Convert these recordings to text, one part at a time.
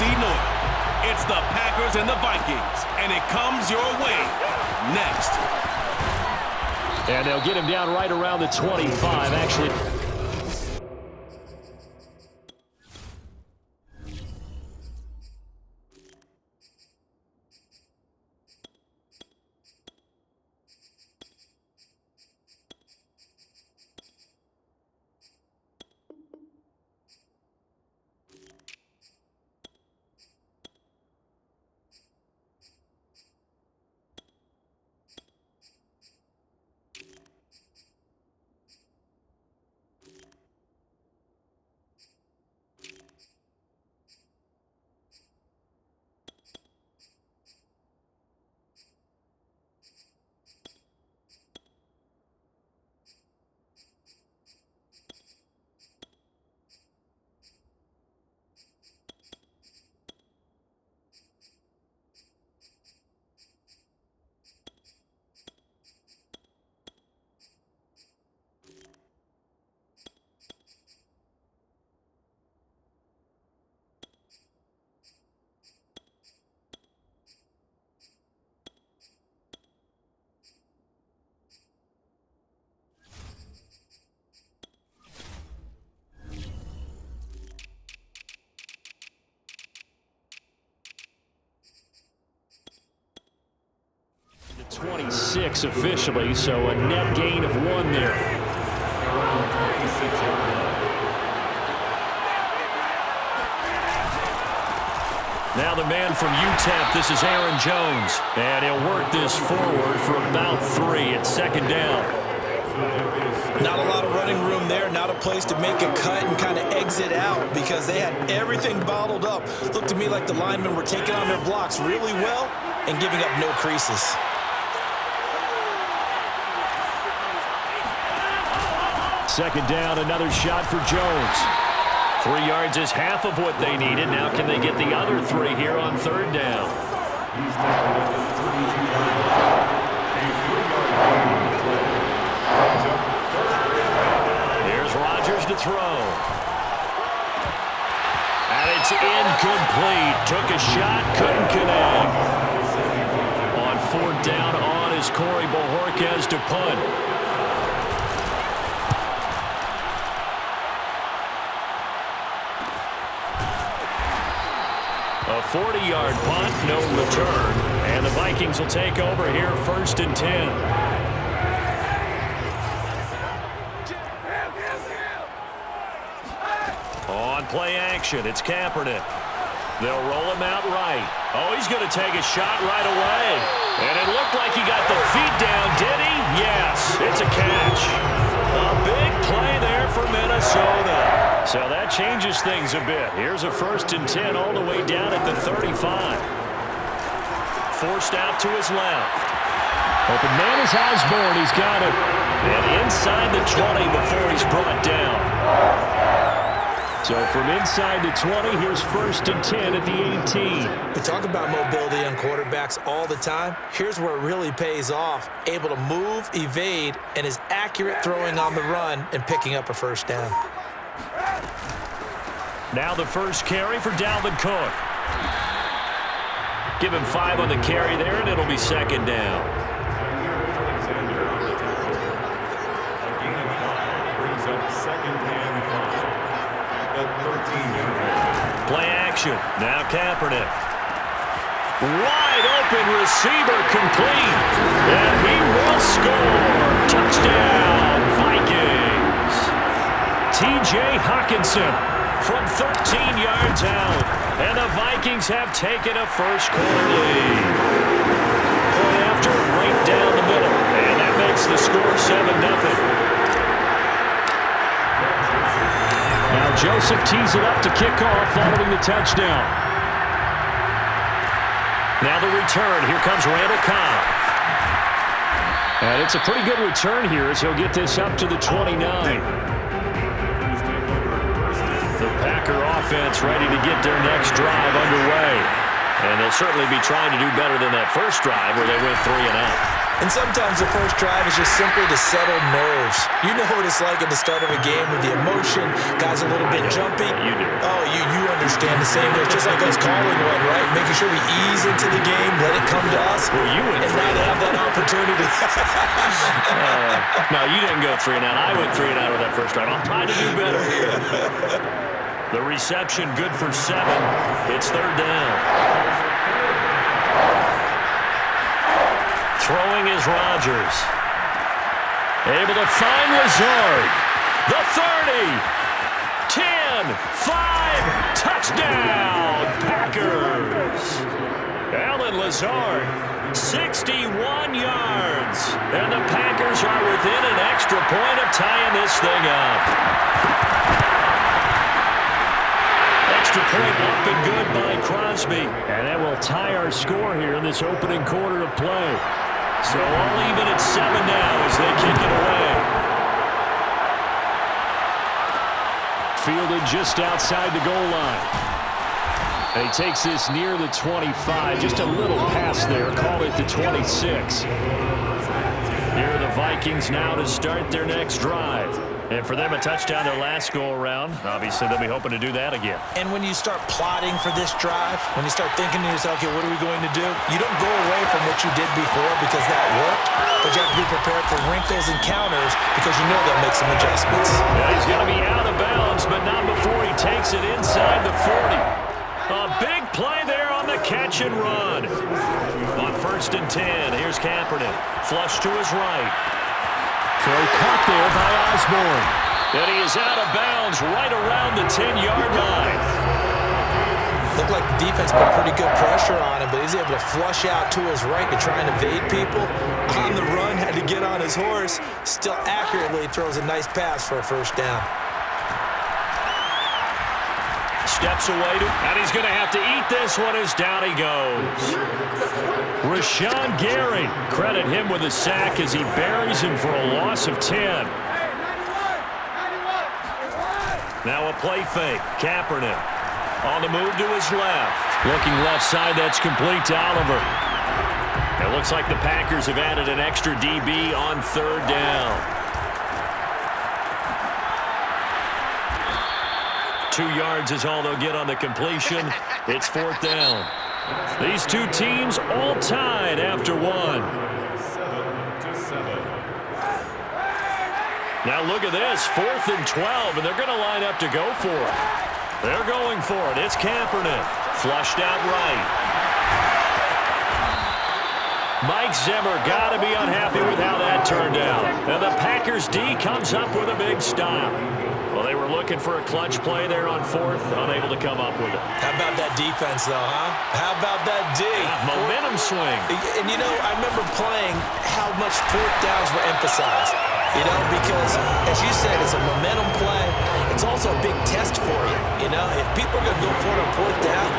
NFC North. It's the Packers and the Vikings, and it comes your way next. And they'll get him down right around the 25, actually. The 26 officially, so a net gain of 1 there. Now the man from UTEP, this is Aaron Jones. And he'll work this forward for about 3. It's second down. Not a lot of running room there, not a place to make a cut and kind of exit out because they had everything bottled up. Looked to me like the linemen were taking on their blocks really well and giving up no creases. Second down, another shot for Jones. 3 yards is half of what they needed. Now can they get the other 3 here on third down? Here's Rodgers to throw. And it's incomplete. Took a shot, couldn't connect. On fourth down on is Corey Bojorquez to punt. A 40-yard punt, no return. And the Vikings will take over here, 1st and 10. On play action, it's Kaepernick. They'll roll him out right. Oh, he's going to take a shot right away. And it looked like he got the feet down, did he? Yes, it's a catch. A big play there for Minnesota. So that changes things a bit. Here's a 1st and 10 all the way down at the 35. Forced out to his left. Open man is Osborne. He's got it. And inside the 20 before he's brought down. So from inside the 20, here's 1st and 10 at the 18. We talk about mobility on quarterbacks all the time. Here's where it really pays off. Able to move, evade, and is accurate throwing on the run and picking up a 1st down. Now the first carry for Dalvin Cook. Give him 5 on the carry there, and it'll be second down. Brings up second and 5 at 13. Play action. Now Kaepernick. Wide open receiver complete. And he will score. Touchdown, Vikings. T.J. Hockenson from 13 yards out. And the Vikings have taken a first-quarter lead. Play after, right down the middle. And that makes the score 7-0. Now Joseph tees it up to kick off following the touchdown. Now the return. Here comes Randall Cobb. And it's a pretty good return here as he'll get this up to the 29. The Packer offense ready to get their next drive underway. And they'll certainly be trying to do better than that first drive where they went 3 and out. And sometimes the first drive is just simply to settle nerves. You know what it's like at the start of a game with the emotion. Guys are a little bit jumpy. You do. Oh, you understand the same way. It's just like us calling one, right? Making sure we ease into the game, let it come to us, Well, you went and not have that opportunity. No, you didn't go 3 and out. I went 3 and out with that first drive. I'll try to do better here. The reception good for 7. It's 3rd down. Throwing is Rodgers. Able to find Lazard. The 30. 10. 5. Touchdown, Packers. Alan Lazard, 61 yards. And the Packers are within an extra point of tying this thing up. Extra point up and good by Crosby. And that will tie our score here in this opening quarter of play. So all even at 7 now as they kick it away. Fielded just outside the goal line. And he takes this near the 25. Just a little pass there. Call it the 26. Here are the Vikings now to start their next drive. And for them, a touchdown their last go-around. Obviously, they'll be hoping to do that again. And when you start plotting for this drive, when you start thinking to yourself, okay, what are we going to do? You don't go away from what you did before because that worked, but you have to be prepared for wrinkles and counters because you know they'll make some adjustments. Yeah, he's going to be out of bounds, but not before he takes it inside the 40. A big play there on the catch and run. On 1st and 10, here's Kaepernick. Flush to his right. Throw caught there by Osborne. And he is out of bounds right around the 10-yard line. Looked like the defense put pretty good pressure on him, but he's able to flush out to his right to try and evade people. On the run, had to get on his horse. Still accurately throws a nice pass for a 1st down. Steps away, and he's going to have to eat this one as down he goes. Rashawn Gary, credit him with a sack as he buries him for a loss of 10. Now a play fake. Kaepernick on the move to his left. Looking left side, that's complete to Oliver. It looks like the Packers have added an extra DB on 3rd down. 2 yards is all they'll get on the completion. It's 4th down. These two teams all tied after 1. 7-7. Now look at this, 4th and 12, and they're going to line up to go for it. They're going for it. It's Kaepernick. Flushed out right. Mike Zimmer got to be unhappy with how that turned out. And the Packers D comes up with a big stop. Well, they were looking for a clutch play there on 4th, unable to come up with it. How about that defense, though, huh? How about that D? Momentum swing. And, you know, I remember playing how much 4th downs were emphasized. You know, because, as you said, it's a momentum play. It's also a big test for you. You know, if people are going to go for it on 4th down,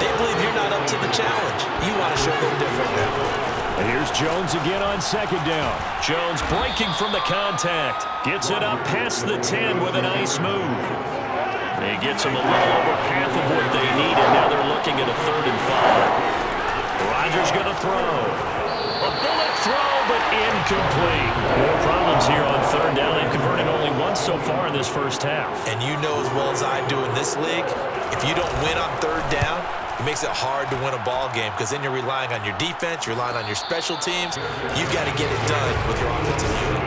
they believe you're not up to the challenge. You want to show them differently. And here's Jones again on 2nd down. Jones breaking from the contact. Gets it up past the 10 with a nice move. He gets them a little over half of what they needed. Now they're looking at a 3rd and 5. Rodgers going to throw. A bullet throw, but incomplete. More problems here on 3rd down. They've converted only once so far in this first half. And you know as well as I do in this league, if you don't win on 3rd down, it makes it hard to win a ball game because then you're relying on your defense, you're relying on your special teams. You've got to get it done with your offensive unit.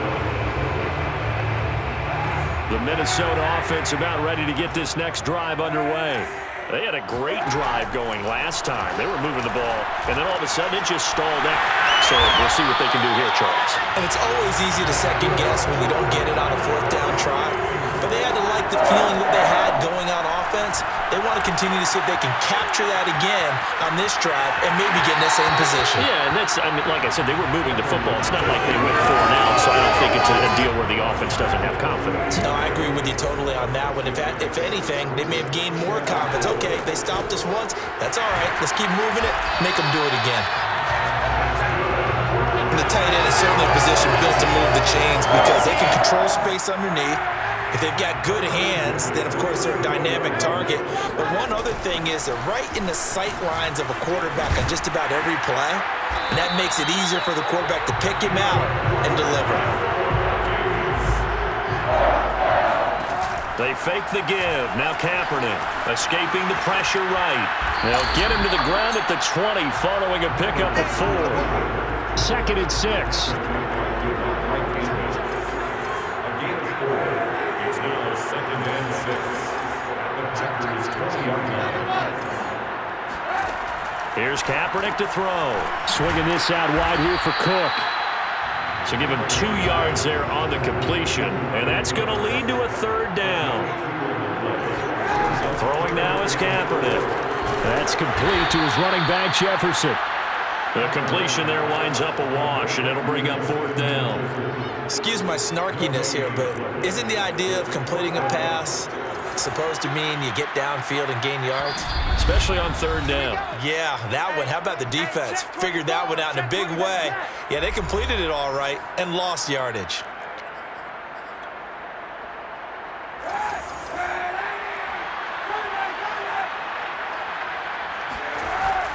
The Minnesota offense about ready to get this next drive underway. They had a great drive going last time. They were moving the ball, and then all of a sudden it just stalled out. So we'll see what they can do here, Charles. And it's always easy to second guess when you don't get it on a 4th down try. But they had to like the feeling that they had going on offense. They want to continue to see if they can capture that again on this drive and maybe get in the same position. Yeah, and that's, I mean, like I said, they were moving the football. It's not like they went 4 and out, so I don't think it's a deal where the offense doesn't have confidence. No, I agree with you totally on that one. If anything, they may have gained more confidence. Okay, they stopped us once. That's all right. Let's keep moving it. Make them do it again. And the tight end is certainly a position built to move the chains because they can control space underneath. If they've got good hands, then of course they're a dynamic target. But one other thing is they're right in the sight lines of a quarterback on just about every play. And that makes it easier for the quarterback to pick him out and deliver. They fake the give. Now Kaepernick escaping the pressure right. They'll get him to the ground at the 20 following a pickup of 4. 2nd and 6. Here's Kaepernick to throw. Swinging this out wide here for Cook. So give him 2 yards there on the completion, and that's going to lead to a 3rd down. Throwing now is Kaepernick. That's complete to his running back, Jefferson. The completion there winds up a wash, and it'll bring up 4th down. Excuse my snarkiness here, but isn't the idea of completing a pass supposed to mean you get downfield and gain yards? Especially on 3rd down. Yeah, that one. How about the defense? Figured that one out in a big way. Yeah, they completed it all right and lost yardage.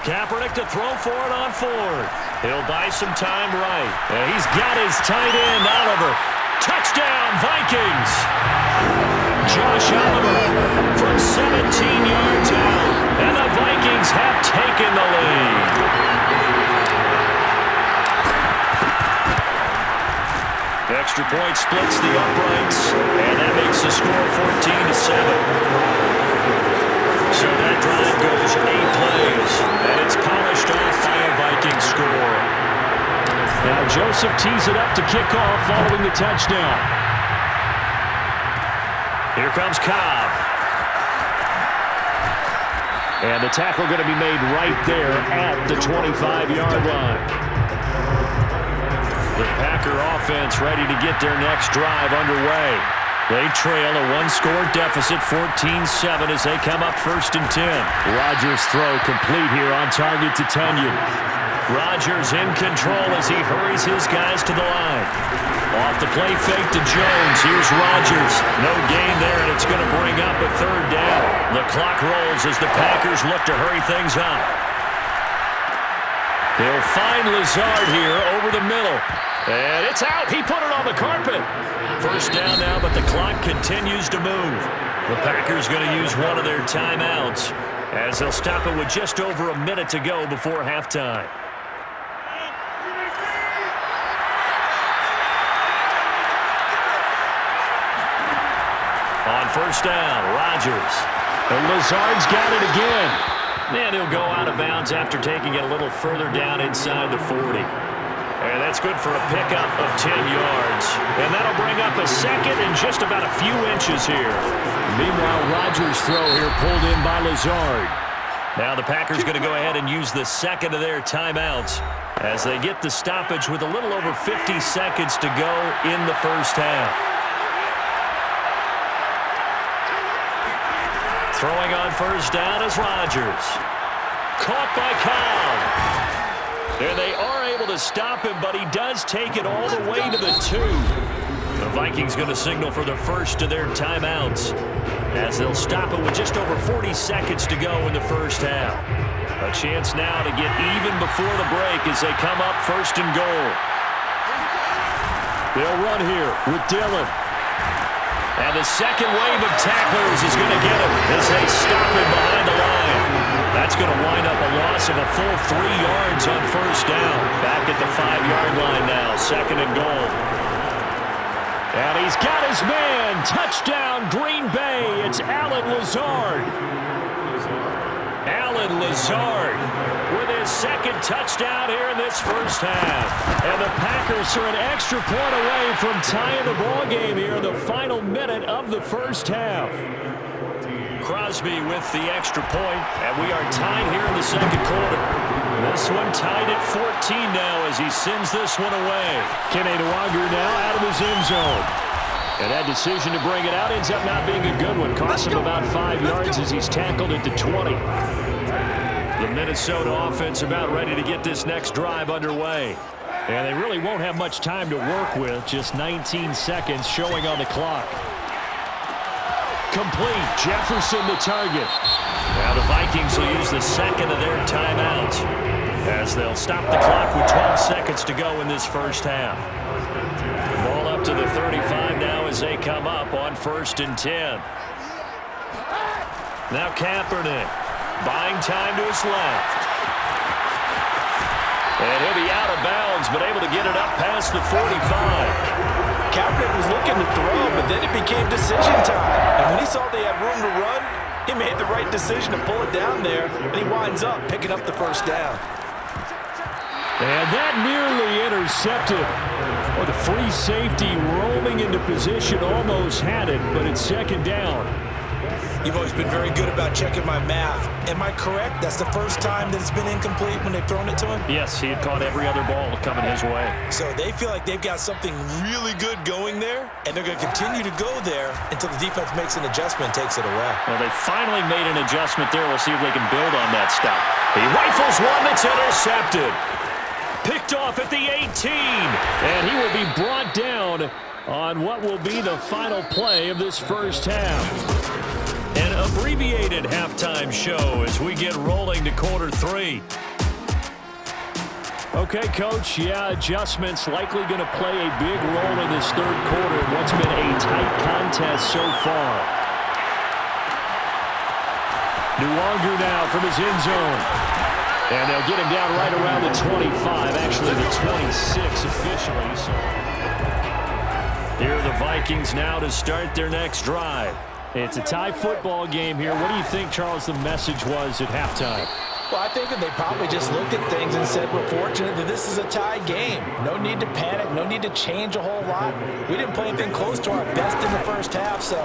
Kaepernick to throw for it on 4th. He'll buy some time right. And he's got his tight end, Oliver. Touchdown, Vikings! Josh Oliver from 17 yards out. And the Vikings have taken the lead. The extra point splits the uprights. And that makes the score 14-7. So that drive goes 8 plays, and it's polished off by a Viking score. Now Joseph tees it up to kick off following the touchdown. Here comes Cobb. And the tackle going to be made right there at the 25-yard line. The Packer offense ready to get their next drive underway. They trail a 1-score deficit, 14-7 as they come up 1st and 10. Rodgers' throw complete here on target to Tunyon. Rodgers in control as he hurries his guys to the line. Off the play fake to Jones. Here's Rodgers. No gain there, and it's going to bring up a 3rd down. The clock rolls as the Packers look to hurry things up. He'll find Lazard here over the middle. And it's out. He put it on the carpet. 1st down now, but the clock continues to move. The Packers going to use one of their timeouts as they'll stop it with just over a minute to go before halftime. On 1st down, Rodgers. And Lazard's got it again. And he'll go out of bounds after taking it a little further down inside the 40. And that's good for a pickup of 10 yards. And that'll bring up a 2nd and just about a few inches here. Meanwhile, Rodgers' throw here pulled in by Lazard. Now the Packers going to go ahead and use the 2nd of their timeouts as they get the stoppage with a little over 50 seconds to go in the 1st half. Throwing on 1st down is Rodgers. Caught by Cobb. And they are able to stop him, but he does take it all the way to the 2. The Vikings going to signal for the 1st of their timeouts as they'll stop it with just over 40 seconds to go in the 1st half. A chance now to get even before the break as they come up 1st and goal. They'll run here with Dillon. And the 2nd wave of tacklers is going to get him as they stop him behind the line. That's going to wind up a loss of a full 3 yards on 1st down. Back at the 5-yard line now, 2nd and goal. And he's got his man. Touchdown, Green Bay. It's Allen Lazard. Allen Lazard with his 2nd touchdown here in this 1st half. And the Packers are an extra point away from tying the ball game here in the final minute of the 1st half. Crosby with the extra point, and we are tied here in the 2nd quarter. This one tied at 14 now as he sends this one away. Kene Nwangwu now out of his end zone. And that decision to bring it out ends up not being a good one. Costs him about 5 yards as he's tackled at the 20. The Minnesota offense about ready to get this next drive underway. And they really won't have much time to work with, just 19 seconds showing on the clock. complete. Jefferson the target. Now the Vikings will use the second of their timeouts as they'll stop the clock with 12 seconds to go in this first half. Ball up to the 35 now as they come up on 1st and 10. Now Kaepernick buying time to his left. And he'll be out of bounds, but able to get it up past the 45. Kaepernick was looking to throw, but then it became decision time. And when he saw they had room to run, he made the right decision to pull it down there, and he winds up picking up the first down. And that nearly intercepted. Well, the free safety roaming into position almost had it, but it's second down. You've always been very good about checking my math. Am I correct? That's the first time that it's been incomplete when they've thrown it to him? Yes, he had caught every other ball coming his way. So they feel like they've got something really good going there, and they're going to continue to go there until the defense makes an adjustment and takes it away. Well, they finally made an adjustment there. We'll see if they can build on that stuff. He rifles one that's intercepted. Picked off at the 18, and he will be brought down on what will be the final play of this first half. An abbreviated halftime show as we get rolling to quarter 3. Okay, Coach, yeah, adjustments likely going to play a big role in this third quarter in what's been a tight contest so far. Nuwanger now from his end zone. And they'll get him down right around the 25, actually the 26 officially. So here are the Vikings now to start their next drive. It's a tie football game here. What do you think, Charles, the message was at halftime? Well, I think that they probably just looked at things and said, we're fortunate that this is a tie game. No need to panic. No need to change a whole lot. We didn't play anything close to our best in the first half, so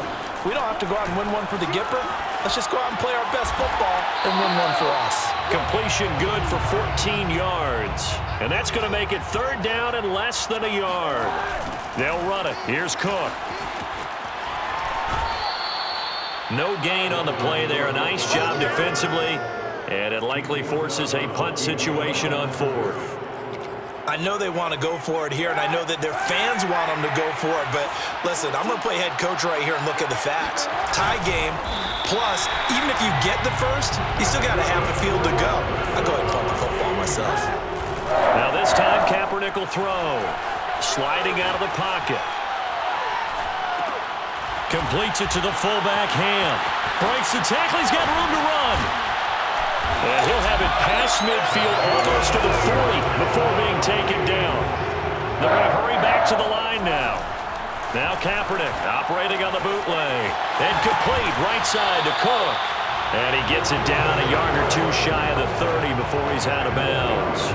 we don't have to go out and win one for the Gipper. Let's just go out and play our best football and win one for us. Completion good for 14 yards. And that's going to make it third down and less than a yard. They'll run it. Here's Cook. No gain on the play there. A nice job defensively. And it likely forces a punt situation on 4th. I know they want to go for it here, and I know that their fans want them to go for it, but listen, I'm going to play head coach right here and look at the facts. Tie game, plus, even if you get the first, you still got a half a field to go. I'll go ahead and punt the football myself. Now this time, Kaepernick will throw. Sliding out of the pocket. Completes it to the fullback, Ham. Breaks the tackle, he's got room to run. And he'll have it past midfield almost to the 40 before being taken down. They're going to hurry back to the line now. Now Kaepernick operating on the bootleg. And complete right side to Cook. And he gets it down a yard or two shy of the 30 before he's out of bounds.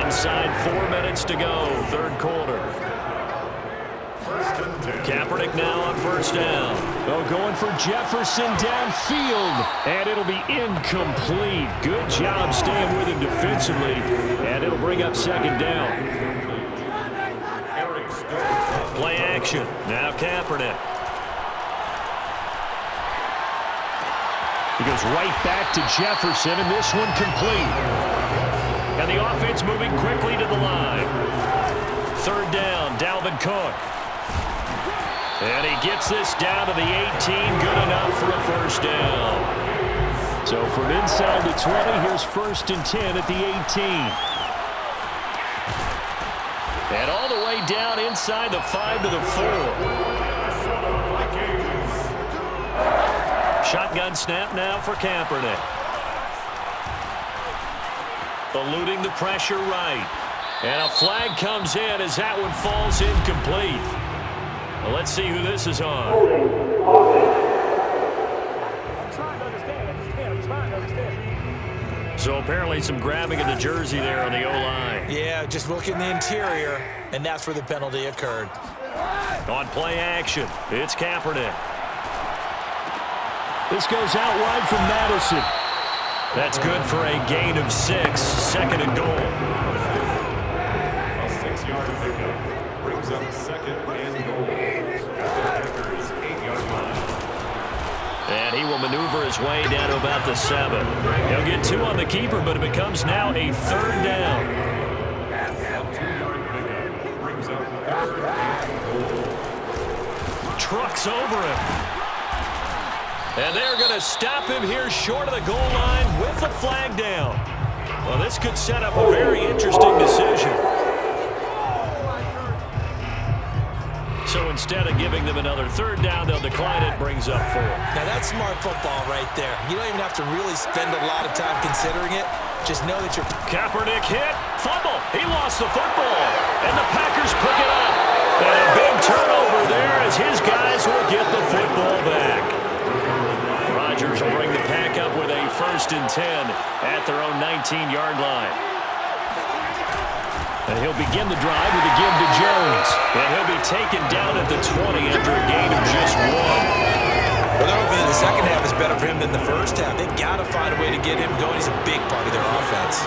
Inside 4 minutes to go, third quarter. Kaepernick now on first down. Oh, going for Jefferson downfield. And it'll be incomplete. Good job staying with him defensively. And it'll bring up second down. Play action. Now Kaepernick. He goes right back to Jefferson, and this one complete. And the offense moving quickly to the line. Third down, Dalvin Cook. And he gets this down to the 18, good enough for a first down. So from inside the 20, here's 1st and 10 at the 18. And all the way down inside the 5 to the 4. Shotgun snap now for Kaepernick. Eluding the pressure right. And a flag comes in as that one falls incomplete. Well, let's see who this is on. I'm trying to understand. So apparently some grabbing of the jersey there on the O-line. Yeah, just look in the interior, and that's where the penalty occurred. On play action, it's Kaepernick. This goes out wide from Madison. That's good for a gain of 6, second and goal. A 6-yard pickup brings up second and goal. And he will maneuver his way down to about the 7. He'll get 2 on the keeper, but it becomes now a third down. Brings up third and goal. Trucks over him. And they're going to stop him here short of the goal line with the flag down. Well, this could set up a very interesting decision. So instead of giving them another third down, they'll decline it, brings up 4. Now that's smart football right there. You don't even have to really spend a lot of time considering it. Just know that you're... Kaepernick hit, fumble. He lost the football, and the Packers pick it up. And a big turnover there as his guys will get the football back. Rodgers will bring the Pack up with a 1st and 10 at their own 19-yard line. And he'll begin the drive with a give to Jones. And he'll be taken down at the 20 after a gain of just 1. Well, they're hoping the second half is better for him than the first half. They've got to find a way to get him going. He's a big part of their offense.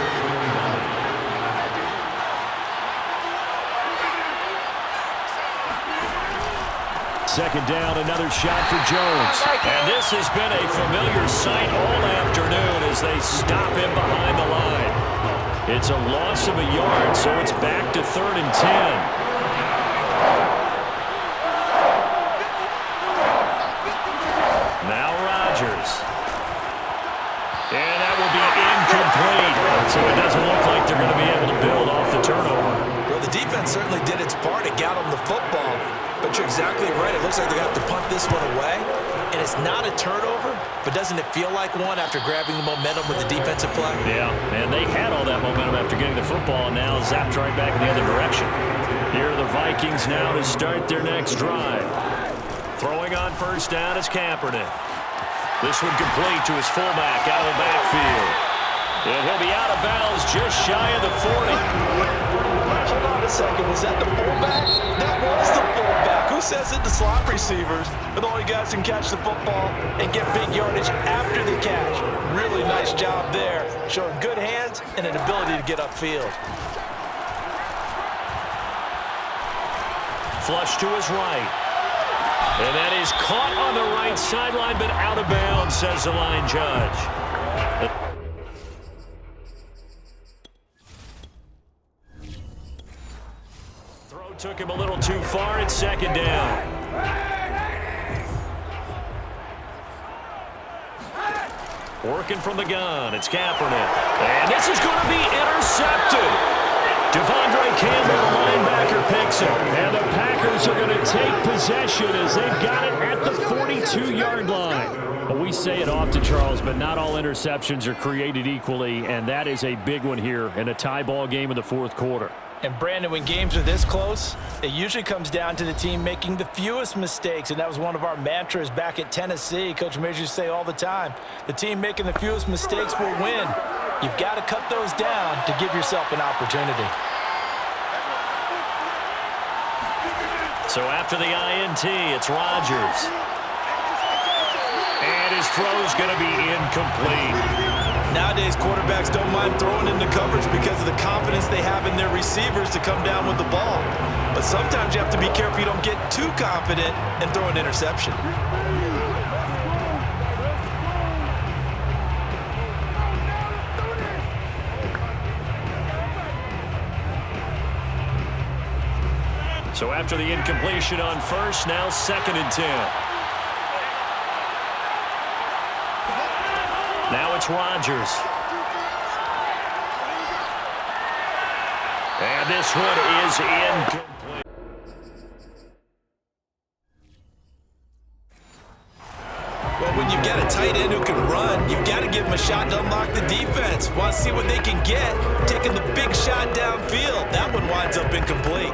Second down, another shot for Jones. And this has been a familiar sight all afternoon as they stop him behind the line. It's a loss of a yard, so it's back to 3rd and 10. Now Rodgers. And that will be incomplete. So it doesn't look like they're going to be able to build off the turnover. Well, the defense certainly did its part. It got them the football. But you're exactly right. It looks like they're going to have to punt this one away. And it's not a turnover, but doesn't it feel like one after grabbing the momentum with the defensive play? Yeah, and they had all that momentum after getting the football, and now zapped right back in the other direction. Here are the Vikings now to start their next drive. Throwing on 1st down is Kaepernick. This one complete to his fullback out of the backfield. And he'll be out of bounds just shy of the 40. Hold on a second. Was that the fullback? That was the fullback. Who says it? The slot receivers are the only guys who can catch the football and get big yardage after the catch. Really nice job there. Showing good hands and an ability to get upfield. Flush to his right. And that is caught on the right sideline, but out of bounds, says the line judge. Throw took him a little too far. It's 2nd down. Working from the gun. It's Kaepernick. And this is going to be intercepted. Devondre Campbell, the linebacker, picks it. And the Packers are going to take possession as they've got it at the 42-yard line. Well, we say it often, Charles, but not all interceptions are created equally, and that is a big one here in a tie ball game in the 4th quarter. And, Brandon, when games are this close, it usually comes down to the team making the fewest mistakes, and that was one of our mantras back at Tennessee. Coach Majors used to say all the time, the team making the fewest mistakes will win. You've got to cut those down to give yourself an opportunity. So after the INT, it's Rodgers. And his throw is going to be incomplete. Nowadays, quarterbacks don't mind throwing into coverage because of the confidence they have in their receivers to come down with the ball. But sometimes you have to be careful you don't get too confident and throw an interception. So after the incompletion on 1st, now 2nd and 10. Now it's Rodgers. And this one is incomplete. Well, when you've got a tight end who can run, you've got to give him a shot to unlock the defense. Want to see what they can get, taking the big shot downfield. That one winds up incomplete.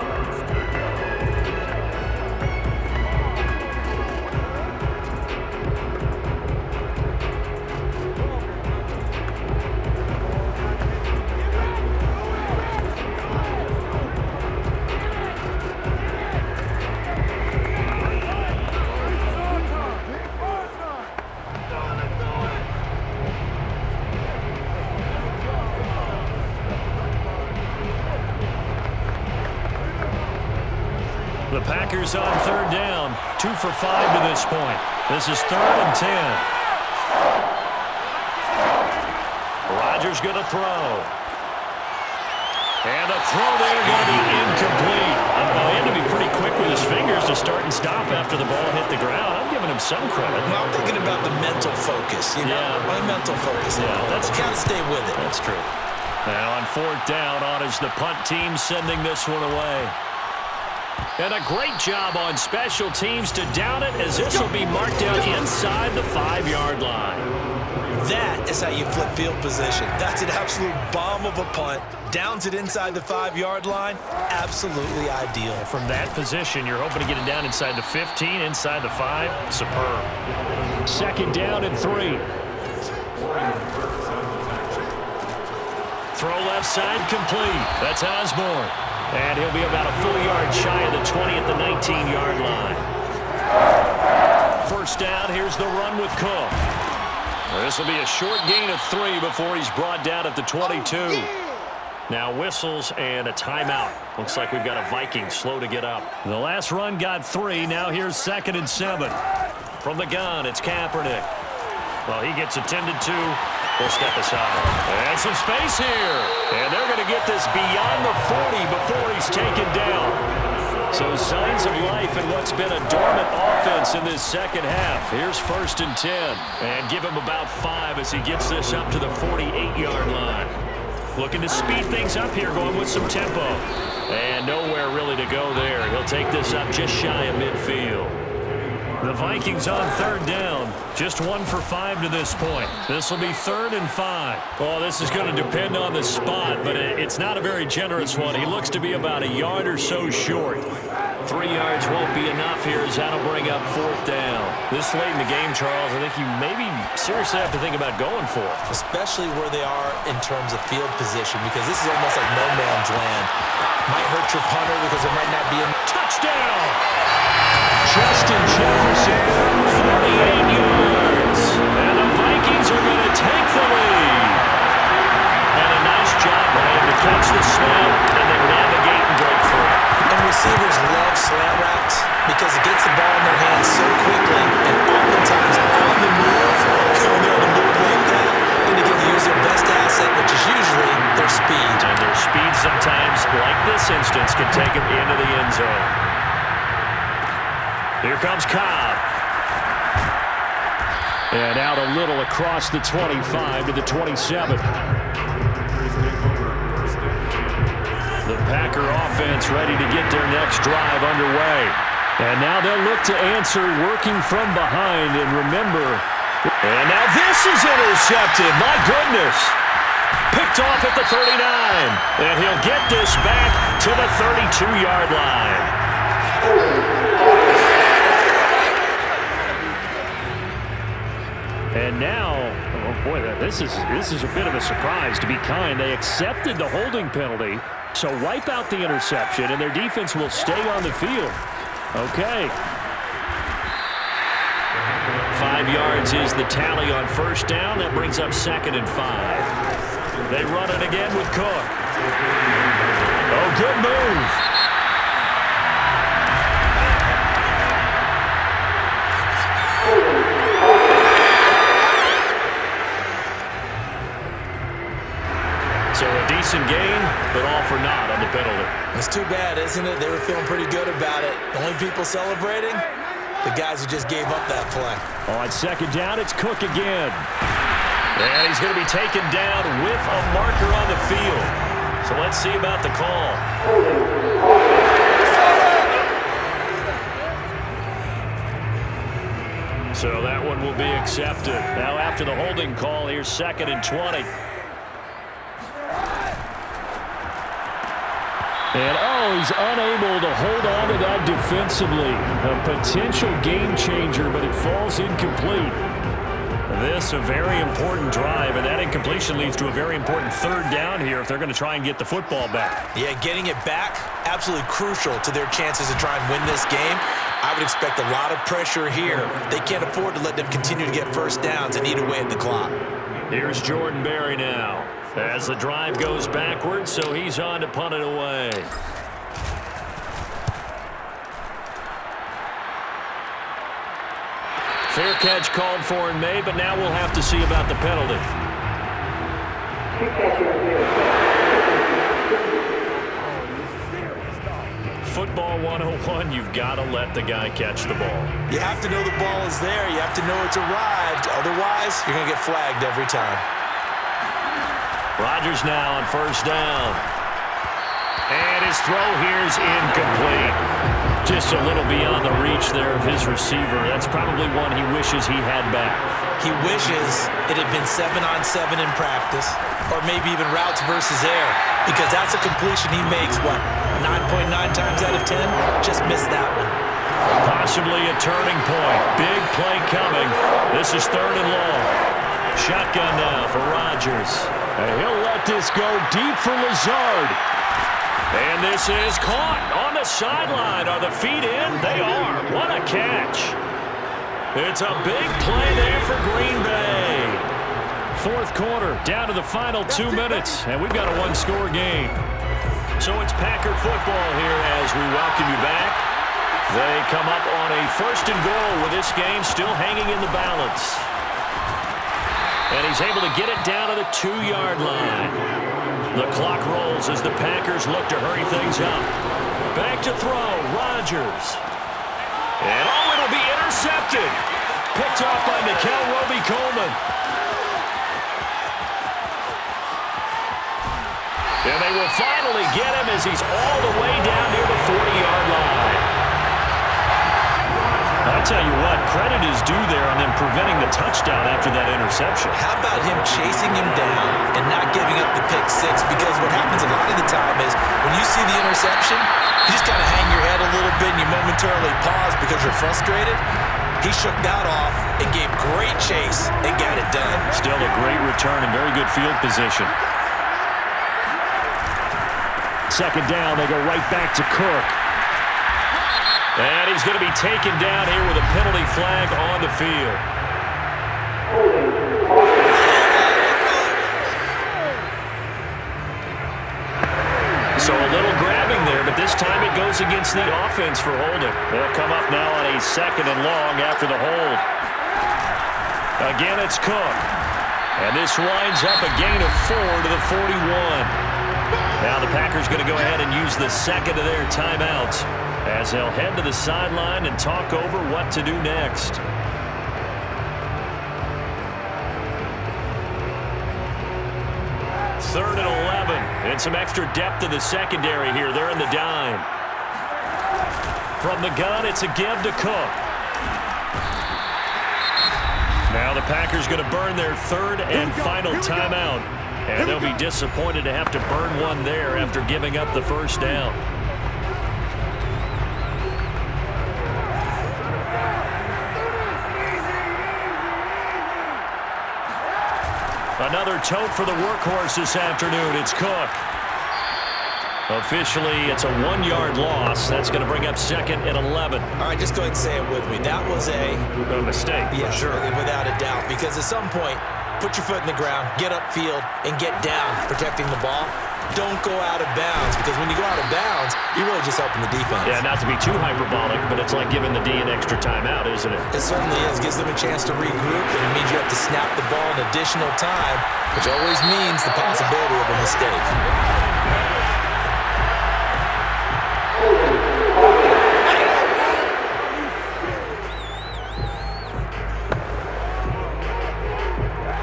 The Packers on 3rd down, 2 for 5 to this point. This is 3rd and 10. Rodgers going to throw. And the throw there going to be incomplete. Well, he had to be pretty quick with his fingers to start and stop after the ball hit the ground. I'm giving him some credit. Well, I'm thinking about the mental focus, you know? Yeah. My mental focus. Yeah, that's true. Got to stay with it. That's true. Now on fourth down, on is the punt team sending this one away. And a great job on special teams to down it, as this will be marked down inside the 5-yard line. That is how you flip field position. That's an absolute bomb of a punt. Downs it inside the 5-yard line. Absolutely ideal. From that position, you're hoping to get it down inside the 15, inside the 5. Superb. Second down and 3. Throw left side complete. That's Osborne. And he'll be about a full yard shy of the 20 at the 19-yard line. First down, here's the run with Cook. This will be a short gain of 3 before he's brought down at the 22. Now whistles and a timeout. Looks like we've got a Viking slow to get up. The last run got 3. Now here's 2nd and 7. From the gun, it's Kaepernick. Well, he gets attended to. We'll step aside. And some space here. And they're going to get this beyond the 40 before he's taken down. So signs of life in what's been a dormant offense in this second half. Here's 1st and 10. And give him about 5 as he gets this up to the 48-yard line. Looking to speed things up here, going with some tempo. And nowhere really to go there. He'll take this up just shy of midfield. The Vikings on 3rd down. Just 1 for 5 to this point. This will be 3rd and 5. Well, this is going to depend on the spot, but it's not a very generous one. He looks to be about a yard or so short. 3 yards won't be enough here as that'll bring up 4th down. This late in the game, Charles, I think you maybe seriously have to think about going for it. Especially where they are in terms of field position, because this is almost like no man's land. Might hurt your punter because it might not be a touchdown. Justin Jefferson, 48 yards. And the Vikings are going to take the lead. And a nice job by him to catch the slant and then navigate and break through. And receivers love slant routes because it gets the ball in their hands so quickly and oftentimes on the move. When they're on the move like that, then they get to use their best asset, which is usually their speed. And their speed sometimes, like this instance, can take them into the end zone. Here comes Cobb. And out a little across the 25 to the 27. The Packer offense ready to get their next drive underway. And now they'll look to answer working from behind. And remember, and now this is intercepted. My goodness. Picked off at the 39. And he'll get this back to the 32-yard line. And now, oh boy, this is a bit of a surprise. To be kind, they accepted the holding penalty, so wipe out the interception, and their defense will stay on the field. Okay. 5 yards is the tally on 1st down. That brings up 2nd and 5. They run it again with Cook. Oh, good move. So a decent gain, but all for naught on the penalty. It's too bad, isn't it? They were feeling pretty good about it. The only people celebrating, the guys who just gave up that play. On 2nd down, it's Cook again. And he's going to be taken down with a marker on the field. So let's see about the call. So that one will be accepted. Now after the holding call, here's 2nd and 20. And, oh, he's unable to hold on to that defensively. A potential game changer, but it falls incomplete. This a very important drive, and that incompletion leads to a very important 3rd down here if they're going to try and get the football back. Yeah, getting it back, absolutely crucial to their chances to try and win this game. I would expect a lot of pressure here. They can't afford to let them continue to get 1st downs and eat away at the clock. Here's Jordan Berry now. As the drive goes backwards, so he's on to punt it away. Fair catch called for and made, but now we'll have to see about the penalty. football 101, you've got to let the guy catch the ball. You have to know the ball is there. You have to know it's arrived. Otherwise, you're going to get flagged every time. Rodgers now on first down. And his throw here is incomplete. Just a little beyond the reach there of his receiver. That's probably one he wishes he had back. He wishes it had been 7-on-7 in practice, or maybe even routes versus air, because that's a completion he makes, what, 9.9 times out of 10? Just missed that one. Possibly a turning point. Big play coming. This is 3rd and long. Shotgun now for Rodgers. And he'll let this go deep for Lazard. And this is caught on the sideline. Are the feet in? They are. What a catch. It's a big play there for Green Bay. 4th quarter, down to the final 2 minutes, and we've got a one-score game. So it's Packer football here as we welcome you back. They come up on a 1st and goal with this game still hanging in the balance. And he's able to get it down to the 2-yard line. The clock rolls as the Packers look to hurry things up. Back to throw, Rodgers. And it'll be intercepted. Picked off by Nikel Roby-Coleman. And they will finally get him as he's all the way down near the 40-yard line. I tell you what, credit is due there on them preventing the touchdown after that interception. How about him chasing him down and not giving up the pick six? Because what happens a lot of the time is when you see the interception, you just kind of hang your head a little bit and you momentarily pause because you're frustrated. He shook that off and gave great chase and got it done. Still a great return and very good field position. 2nd down, they go right back to Cook. And he's going to be taken down here with a penalty flag on the field. So a little grabbing there, but this time it goes against the offense for holding. They'll come up now on a 2nd and long after the hold. Again, it's Cook. And this winds up a gain of 4 to the 41. Now the Packers going to go ahead and use the 2nd of their timeouts as they'll head to the sideline and talk over what to do next. Third and 11, and some extra depth in the secondary here. They're in the dime. From the gun, it's a give to Cook. Now the Packers going to burn their 3rd and final timeout, and they'll be disappointed to have to burn one there after giving up the 1st down. Another tote for the workhorse this afternoon. It's Cook. Officially, it's a 1-yard loss. That's going to bring up 2nd and 11. All right, just go ahead and say it with me. That was a mistake, yeah, for sure. Without a doubt, because at some point, put your foot in the ground, get upfield, and get down protecting the ball. Don't go out of bounds, because when you go out of bounds, you're really just helping the defense. Yeah, not to be too hyperbolic, but it's like giving the D an extra timeout, isn't it? It certainly is. Gives them a chance to regroup, and it means you have to snap the ball an additional time, which always means the possibility of a mistake.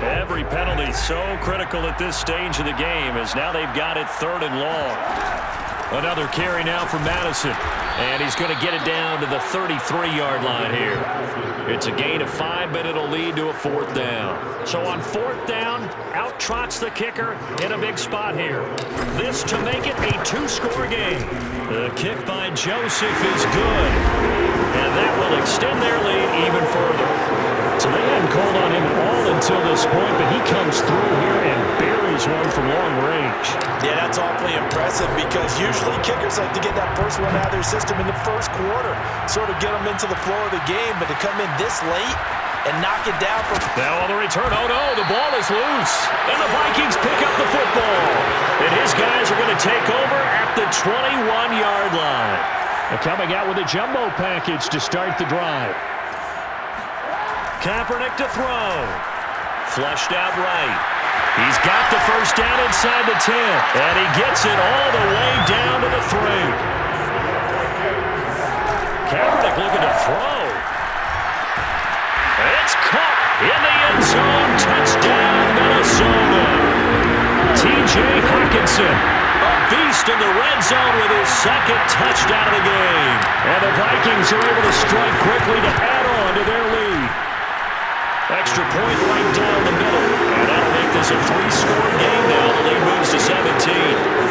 Every penalty so critical at this stage of the game as now they've got it 3rd and long. Another carry now for Madison, and he's going to get it down to the 33-yard line here. It's a gain of 5, but it'll lead to a 4th down. So on 4th down, out trots the kicker in a big spot here. This to make it a 2-score game. The kick by Joseph is good, and that will extend their lead even further. So they hadn't called on him all until this point, but he comes through here and buries one from long range. Yeah, that's awfully impressive because usually kickers like to get that first one out of their system in the 1st quarter, sort of get them into the flow of the game, but to come in this late and knock it down from... Now on the return, oh no, the ball is loose, and the Vikings pick up the football. And his guys are going to take over at the 21-yard line. They're coming out with a jumbo package to start the drive. Kaepernick to throw. Flushed out right. He's got the 1st down inside the 10. And he gets it all the way down to the 3. Riddick looking to throw. It's caught in the end zone. Touchdown, Minnesota. T.J. Hockenson, a beast in the red zone with his second touchdown of the game. And the Vikings are able to strike quickly to add on to their lead. Extra point right down the middle. And that'll make this a 3-score game now. The lead moves to 17.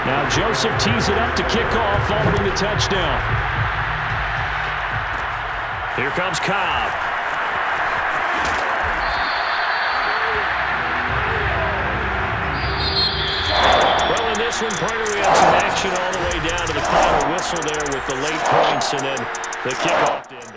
Now Joseph tees it up to kick off following the touchdown. Here comes Cobb. Well, in this one, Parker, we had some action all the way down to the final whistle there with the late points and then the kickoff to end.